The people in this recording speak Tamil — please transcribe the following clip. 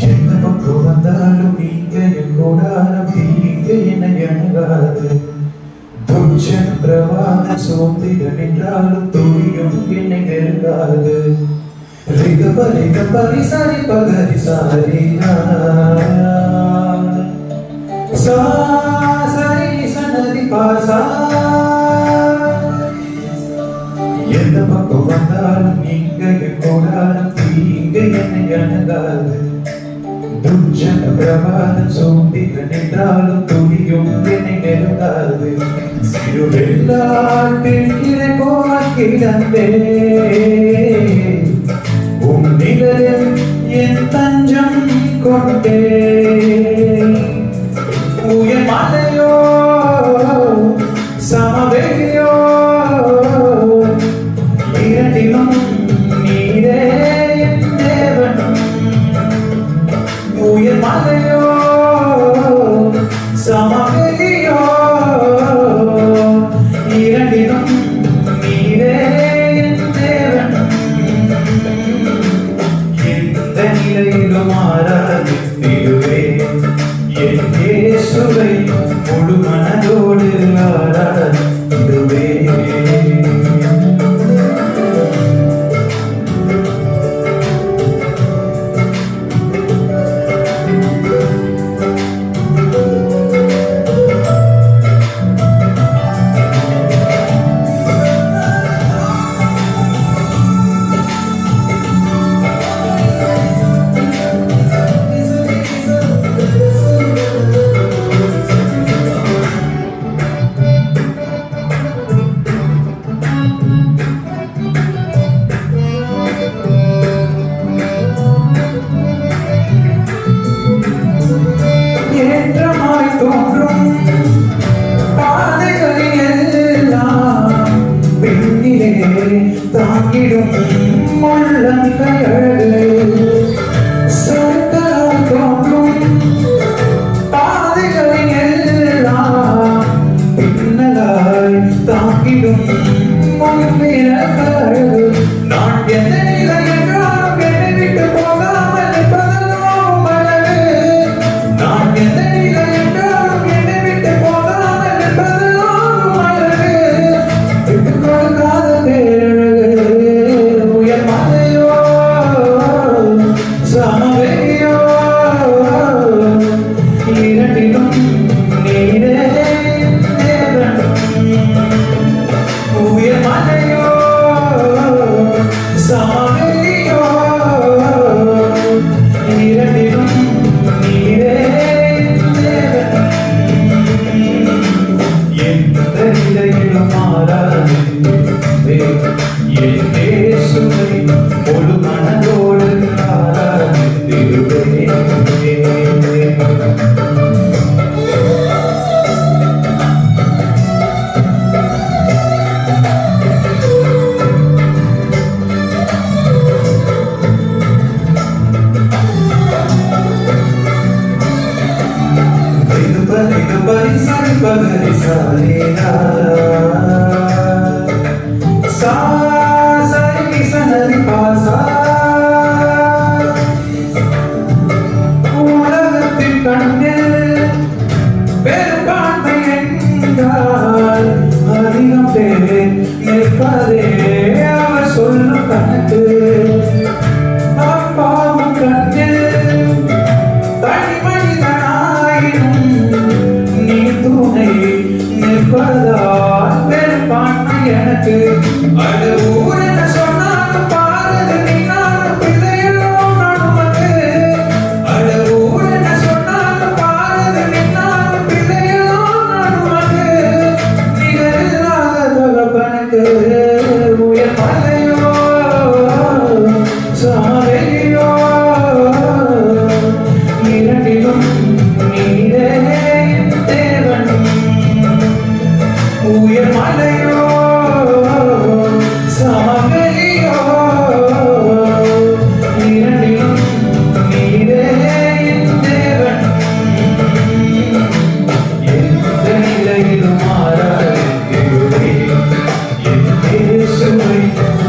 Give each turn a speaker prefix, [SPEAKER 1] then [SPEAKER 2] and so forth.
[SPEAKER 1] எந்த பக்கம் வந்தாலும் நீங்க எங்கூடாரம் நீங்க என்னை அணுகாது. துச்சன் பிரவாத சோந்திட நின்றாலும் துணியும் என்னை நெருங்காது. ரிகபரி சரி பகரி சாரி சரி சனதி பாசா. எந்த பக்கம் வந்தாலும் நீங்க எங்கூடாரம் நீங்க என்னை அணுகாது. துச்சன பிரபாதம் சோம்பிக நின்றாலும் துணியும் என்னை நெருங்காது. சிறுவெல்லாட்டில் கிளை போல் கிடந்தே உன் நிழலில் என் தஞ்சம் கொண்டே. உயர் மலையோ சமவெளியோ இரண்டிலும் நீரே என் தேவன். உயர் மலையோ சமவெளியோ இரண்டிலும் நீரே என் தேவன். எந்த நிலையிலும் ஆராதித்திடுவேன் என் இயேசுவை முழு மனதோடு ஆராதித்திடுவேன். தாங்கிடும் முள்ளங்கைகள் சொற்களால் தோன்றும் பாதைகளின் எல்லாம் பின்னலாய் தாங்கிடும் முன்பிறர்கள். நான் எந்த நிலை என்றாலும் என்னை விட்டு போகாமல் இருப்பதெல்லாம் அழகு. நான் எந்த நிலை என்றாலும் என்னை விட்டு போகாமல் இருப்பதெல்லாம் அழகு. விட்டு கொடுக்காத பேரழகு. உயர் மலையோ சமவெளியோ இரண்டிலும் நீரே தேவன். உயர் மலையோ சமவெளியோ இரண்டிலும் நீரே தேவன். எந்த நிலையிலும் ஆராதித்திடுவேன் என் இயேசுவை முழு மனதோடு ஆராதித்திடுவேன். Bari sari bagari sari sa sari sanari pasa. உலகத்தின் கண்ணில் பெரும்பான்மை என்றால் அதிகம் பேர் நிற்காதே அவர் சொல்லும் கணக்கு. அப்பாவும் கண்ணில் தனி மனிதனாயினும் நீ துணை நிற்பதால் பெரும்பான்மை எனக்கு. அட ஊர் என்ன சொன்னாலும் பாரது நீ நானும் பிள்ளையெல்லாம் நடுமது. அட ஊர் என்ன சொன்னாலும் பாரது நீ நானும் பிள்ளையெல்லாம் நடுமது. நிகரில்லாத தகப்பனுக்கு உயர் மலையோ சமவெளியோ இரண்டிலும் நீரே தேவன். உயர் மலையோ சமவெளியோ இரண்டிலும் நீரே தேவன். எந்த நிலையிலும் ஆராதித்திடுவேன் என் இயேசுவை